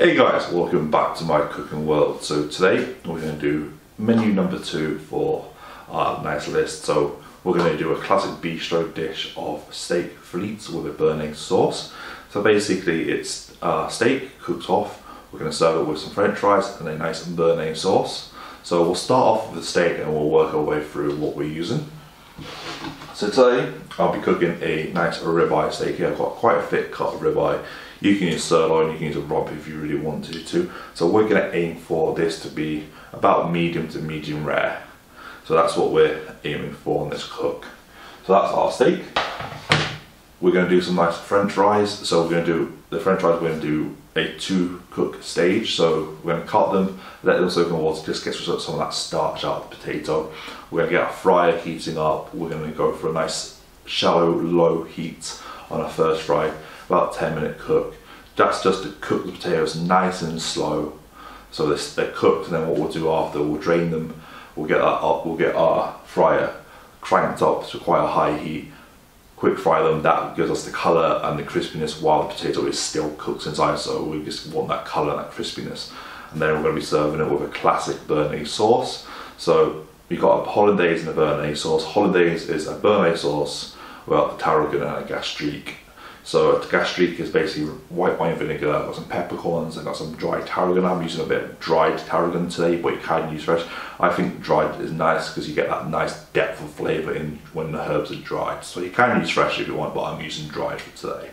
Hey guys, welcome back to my cooking world. So today we're going to do menu number 2 for our nice list. So we're going to do a classic bistro dish of steak frites with a Béarnaise sauce. So basically it's steak cooked off. We're going to serve it with some french fries and a nice Béarnaise sauce. So we'll start off with the steak and we'll work our way through what we're using. So today I'll be cooking a nice ribeye steak here. I've got quite a thick cut of ribeye. You can use sirloin, you can use a rump if you really want to. So we're going to aim for this to be about medium to medium rare. So that's what we're aiming for in this cook. So that's our steak. We're going to do some nice french fries. So we're going to do the french fries, we're going to do a 2 cook stage. So we're going to cut them, let them soak in water, just get some of that starch out of the potato. We're going to get our fryer heating up. We're going to go for a nice shallow, low heat on our first fry, about 10-minute cook. That's just to cook the potatoes nice and slow. So they're cooked, and then what we'll do after, we'll drain them, we'll get that up, we'll get our fryer cranked up to quite a high heat, quick fry them. That gives us the colour and the crispiness while the potato is still cooked inside, so we just want that colour and that crispiness. And then we're going to be serving it with a classic Béarnaise sauce. So we've got a hollandaise and a Béarnaise sauce. Hollandaise is a Béarnaise sauce without the tarragon and a gastrique. So the gastrique is basically white wine vinegar. I've got some peppercorns, I've got some dried tarragon. I'm using a bit of dried tarragon today, but you can use fresh. I think dried is nice because you get that nice depth of flavour in when the herbs are dried. So you can use fresh if you want, but I'm using dried for today.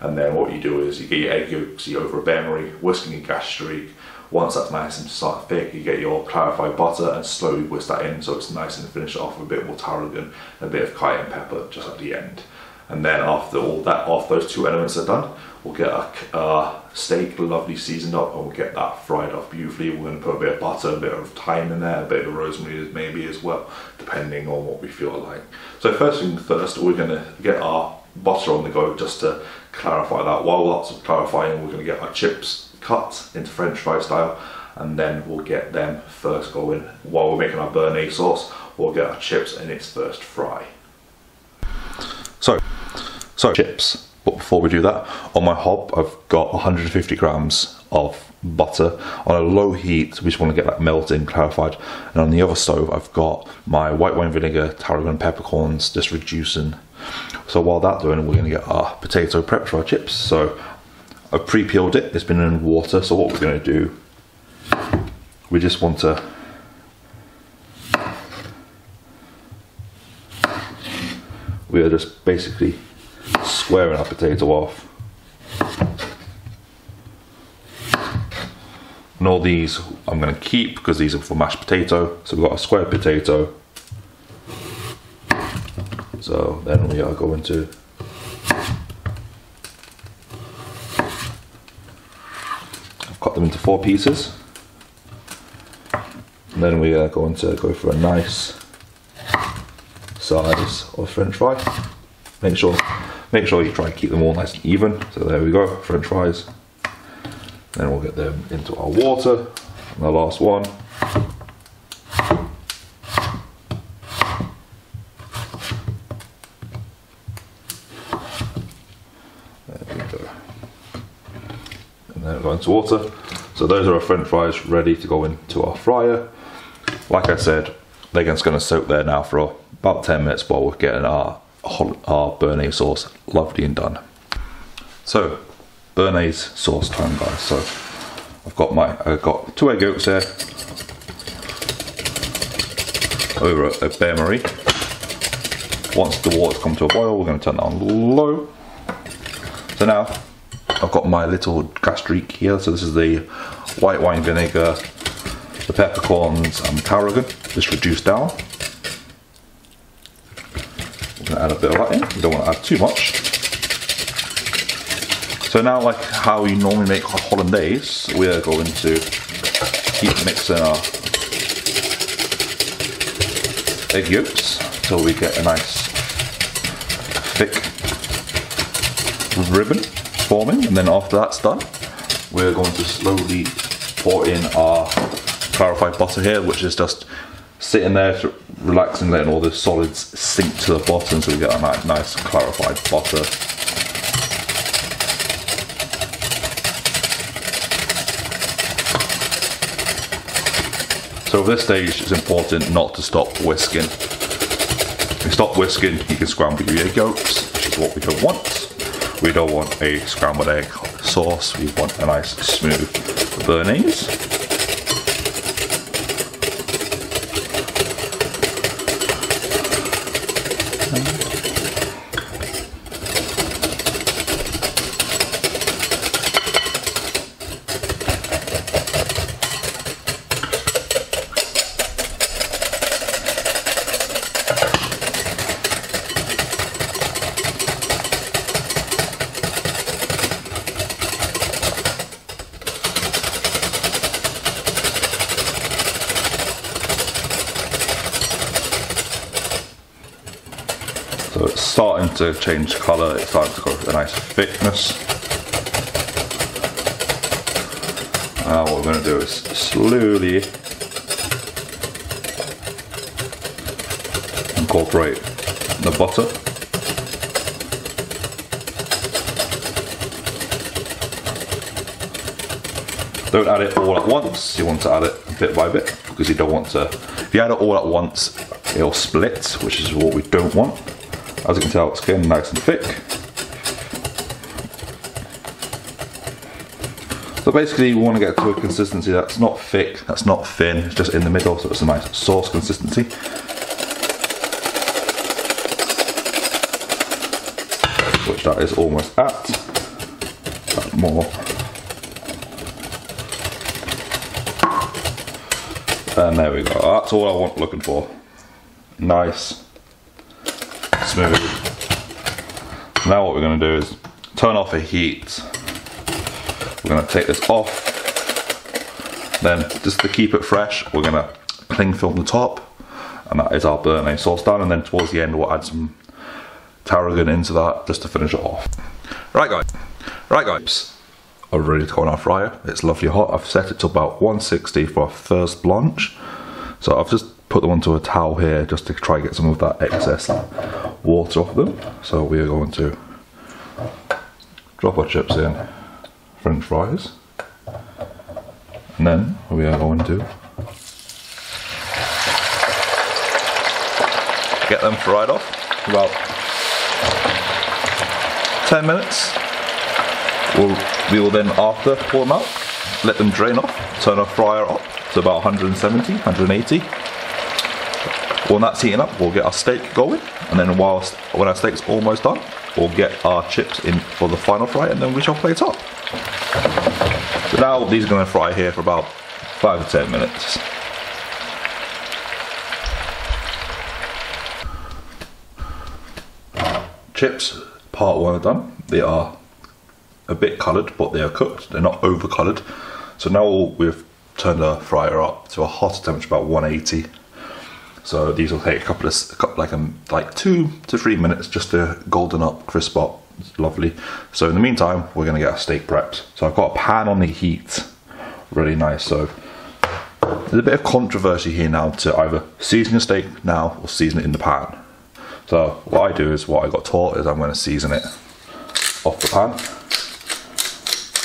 And then what you do is you get your egg yolks, you over a bain-marie, whisking your gastrique. Once that's nice and start thick, you get your clarified butter and slowly whisk that in so it's nice, and finish it off with a bit more tarragon and a bit of cayenne pepper just at the end. And then after all that, after those 2 elements are done, we'll get our steak lovely seasoned up and we'll get that fried off beautifully. We're going to put a bit of butter, a bit of thyme in there, a bit of rosemary maybe as well, depending on what we feel like. So first thing first, we're going to get our butter on the go just to clarify that. While that's clarifying, we're going to get our chips cut into French fry style, and then we'll get them first going. While we're making our Béarnaise sauce, we'll get our chips in its first fry. So chips, but before we do that, on my hob I've got 150 grams of butter on a low heat. We just want to get that melting, clarified. And on the other stove I've got my white wine vinegar, tarragon, peppercorns, just reducing. So while that's doing, we're going to get our potato prepped for our chips. So I've pre-peeled it, it's been in water. So what we're going to do, we just want to we are just basically squaring our potato off. And all these I'm going to keep because these are for mashed potato. So we've got a square potato. So then we are going to I've cut them into 4 pieces. And then we are going to go for a nice size of french fry. Make sure you try and keep them all nice and even. So there we go, french fries. Then we'll get them into our water. And the last one. There we go. And then go into water. So those are our french fries ready to go into our fryer. Like I said, they're just going to soak there now for about 10 minutes while we're getting our Béarnaise sauce lovely and done. So Béarnaise sauce time, guys. So I've got 2 egg yolks here over a bain-marie. Once the water's come to a boil, we're going to turn it on low. So now I've got my little gastrique here. So this is the white wine vinegar, the peppercorns and tarragon, just reduced down. We're going to add a bit of that in, we don't want to add too much. So now, like how you normally make hollandaise, we are going to keep mixing our egg yolks until we get a nice thick ribbon forming, and then after that's done, we're going to slowly pour in our clarified butter here, which is just sitting there relaxing, letting all the solids sink to the bottom so we get a nice clarified butter. So at this stage, it's important not to stop whisking. If you stop whisking, you can scramble your egg yolks, which is what we don't want. We don't want a scrambled egg sauce. We want a nice smooth Béarnaise. So it's starting to change colour, it's starting to go a nice thickness. Now what we're going to do is slowly incorporate the butter. Don't add it all at once, you want to add it bit by bit, because you don't want to, if you add it all at once, it'll split, which is what we don't want. As you can tell, it's getting nice and thick. So basically we want to get to a consistency that's not thick, that's not thin, it's just in the middle, so it's a nice sauce consistency. Which that is almost at. Add more. And there we go, that's all I want looking for. Nice. Smooth. Now what we're going to do is turn off the heat. We're going to take this off. Then just to keep it fresh, we're going to cling film the top, and that is our Béarnaise sauce done. And then towards the end we'll add some tarragon into that just to finish it off. Right guys, I'm ready to go on our fryer. It's lovely hot. I've set it to about 160 for our first blanch. So I've just put them onto a towel here just to try and get some of that excess water off them. So we are going to drop our chips in, French fries, and then we are going to get them fried off about 10 minutes. We will then after pour them out, let them drain off, turn our fryer up to about 170, 180. When that's heating up, we'll get our steak going, and then when our steak's almost done, we'll get our chips in for the final fry, and then we shall plate up. So now these are going to fry here for about 5 to 10 minutes. Chips, part 1 are done. They are a bit coloured, but they are cooked. They're not over coloured. So now we've turned our fryer up to a hotter temperature, about 180. So these will take like 2 to 3 minutes just to golden up, crisp up. It's lovely. So in the meantime, we're going to get our steak prepped. So I've got a pan on the heat, really nice. So there's a bit of controversy here now to either season your steak now or season it in the pan. So what I do is, what I got taught is I'm going to season it off the pan.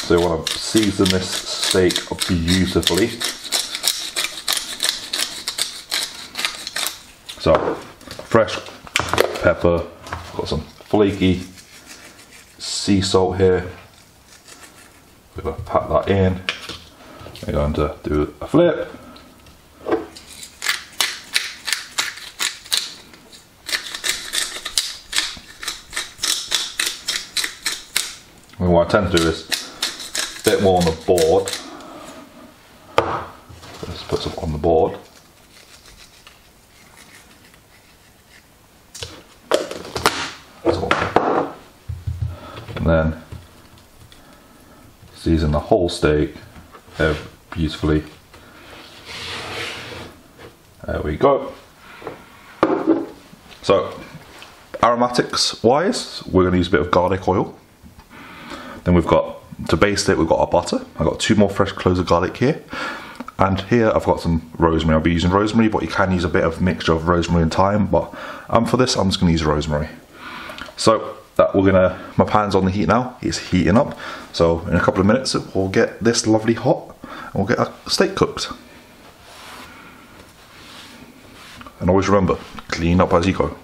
So you want to season this steak beautifully. So, fresh pepper, got some flaky sea salt here. We're going to pack that in. We're going to do a flip. And what I tend to do is a bit more on the board. Let's put some on the board. And then season the whole steak beautifully. There we go. So aromatics wise, we're going to use a bit of garlic oil. Then we've got, to baste it, we've got our butter. I've got 2 more fresh cloves of garlic here. And here I've got some rosemary. I'll be using rosemary, but you can use a bit of mixture of rosemary and thyme. But for this, I'm just going to use rosemary. So that my pan's on the heat now. It's heating up. So in a couple of minutes, we'll get this lovely hot, and we'll get our steak cooked. always remember, clean up as you go.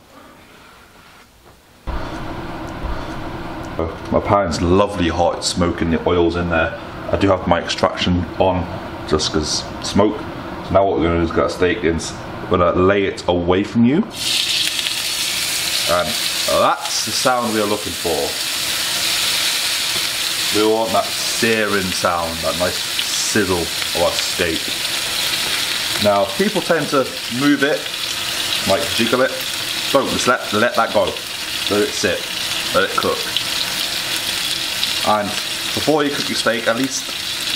My pan's lovely hot, it's smoking, the oil's in there. I do have my extraction on just because smoke. So now what we're going to do is get our steak in. We're going to lay it away from you. And that's the sound we are looking for. We want that searing sound, that nice sizzle of our steak. Now people tend to move it, like jiggle it. Don't, just let that go. Let it sit, let it cook. And before you cook your steak, at least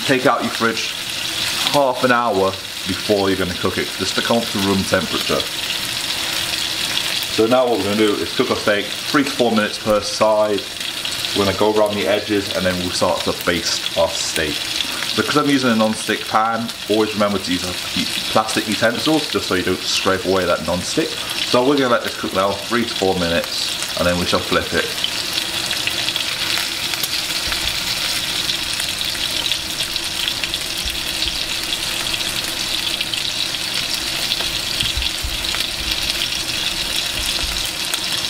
take out your fridge half an hour before you're going to cook it, just to come up to room temperature. So now what we're going to do is cook our steak 3 to 4 minutes per side. We're going to go around the edges and then we'll start to baste our steak. Because I'm using a non-stick pan, always remember to use plastic utensils just so you don't scrape away that non-stick. So we're going to let this cook now 3 to 4 minutes and then we shall flip it.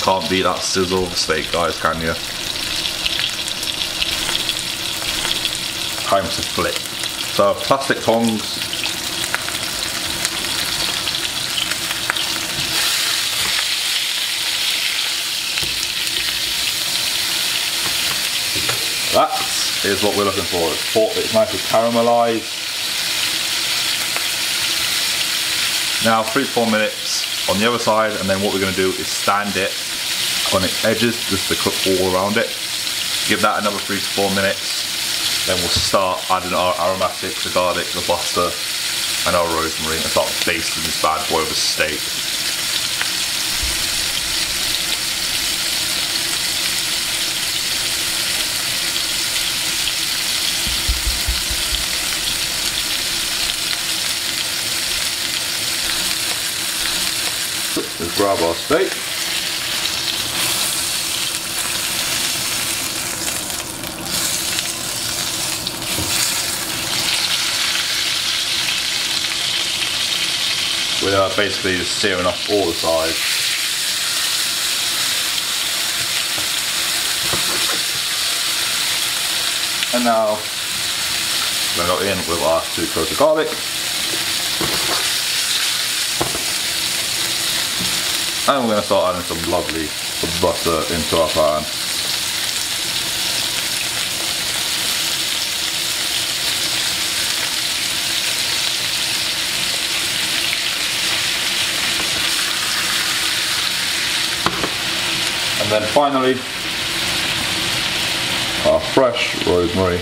Can't beat that sizzle of the steak, guys, can you? Time to flip. So plastic tongs. That is what we're looking for. It's nicely caramelized. Now 3 to 4 minutes on the other side, and then what we're going to do is stand it on its edges just to cook all around it. Give that another 3 to 4 minutes. Then we'll start adding our aromatics, the garlic, the butter, and our rosemary, and start basting this bad boy with a steak. Let's grab our steak. We are basically just searing off all the sides. And now we're going to go in with our 2 cloves of garlic. And we're going to start adding some lovely butter into our pan. And then finally, our fresh rosemary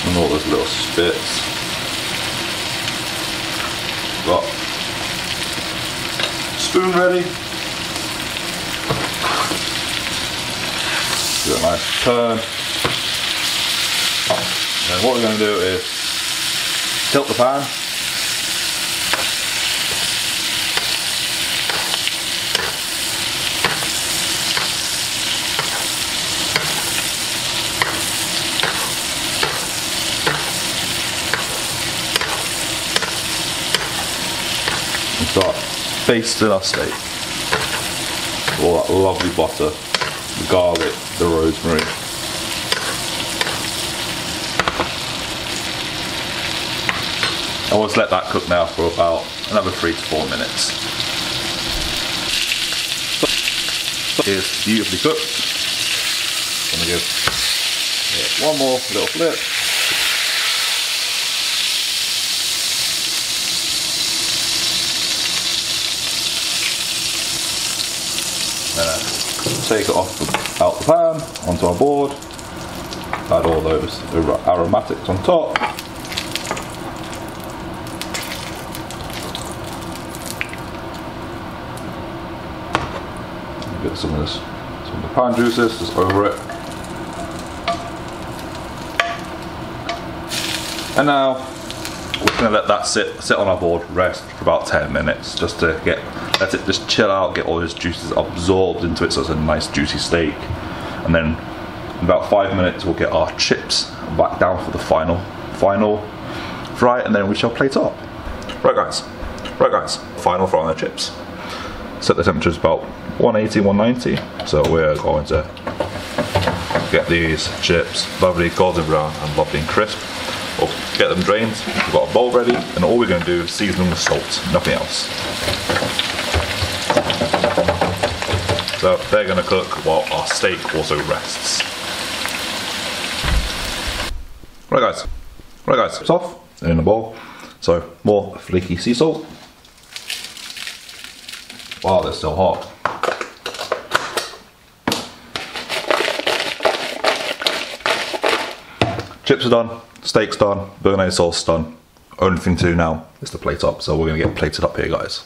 and all those little spits. Got spoon ready. Do a nice turn. And what we're going to do is tilt the pan. Start basting our steak. All that lovely butter, the garlic, the rosemary. And we'll just let that cook now for about another 3 to 4 minutes. So it's beautifully cooked. I'm going to give it one more little flip. Take it off out the pan, onto our board, add all those aromatics on top. Get some of the pan juices just over it. And now we're going to let that sit on our board, rest for about 10 minutes, just to let it just chill out, get all those juices absorbed into it so it's a nice juicy steak. And then in about 5 minutes we'll get our chips back down for the final fry, and then we shall plate up. Right guys, final fry on the chips. Set the temperatures about 180, 190. So we're going to get these chips lovely golden brown and lovely and crisp. We'll get them drained, we've got a bowl ready, and all we're going to do is season them with salt, nothing else. So they're going to cook while our steak also rests. Right guys, it's off in the bowl. So more flaky sea salt. Wow, they're still hot. Chips are done, steak's done, Béarnaise sauce done. Only thing to do now is to plate up, so we're going to get plated up here, guys.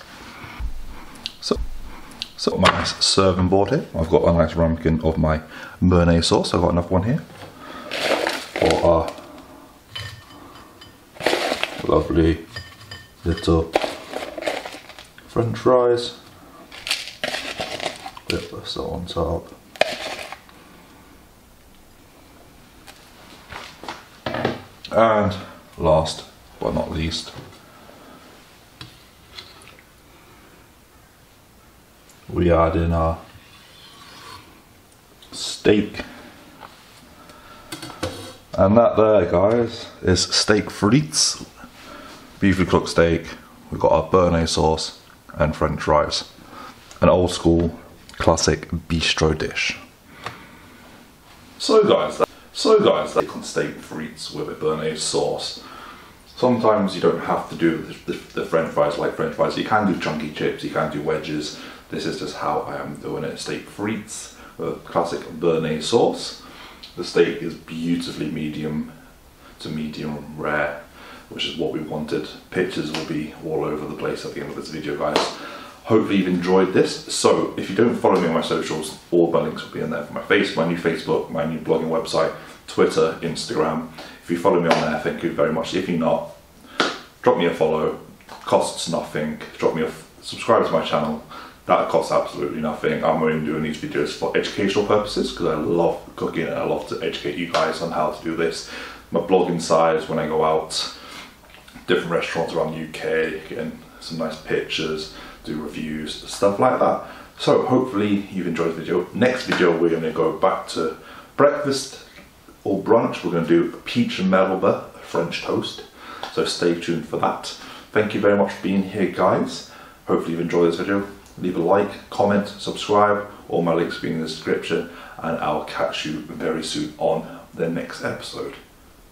So my nice serving board here. I've got a nice ramekin of my Béarnaise sauce. I've got enough one here for our lovely little French fries. Bit of salt on top. And last but not least, we add in our steak. And that there, guys, is steak frites. Beautifully cooked steak. We've got our Béarnaise sauce and French fries. An old school classic bistro dish. So guys, that's on steak frites with a Béarnaise sauce. Sometimes you don't have to do the French fries like French fries. You can do chunky chips, you can do wedges. This is just how I am doing it. Steak frites with a classic Béarnaise sauce. The steak is beautifully medium to medium rare, which is what we wanted. Pictures will be all over the place at the end of this video, guys. Hopefully you've enjoyed this. So if you don't follow me on my socials, all my links will be in there for my new Facebook, my new blogging website, Twitter, Instagram. If you follow me on there, thank you very much. If you're not, drop me a follow, costs nothing. Subscribe to my channel, that costs absolutely nothing. I'm only doing these videos for educational purposes because I love cooking and I love to educate you guys on how to do this. My blogging side is when I go out, different restaurants around the UK, getting some nice pictures, do reviews, stuff like that. So hopefully you've enjoyed the video. Next video we're going to go back to breakfast or brunch. We're going to do peach and melba French toast. So stay tuned for that. Thank you very much for being here, guys. Hopefully you've enjoyed this video. Leave a like, comment, subscribe. All my links will be in the description, and I'll catch you very soon on the next episode.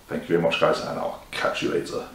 Thank you very much, guys, and I'll catch you later.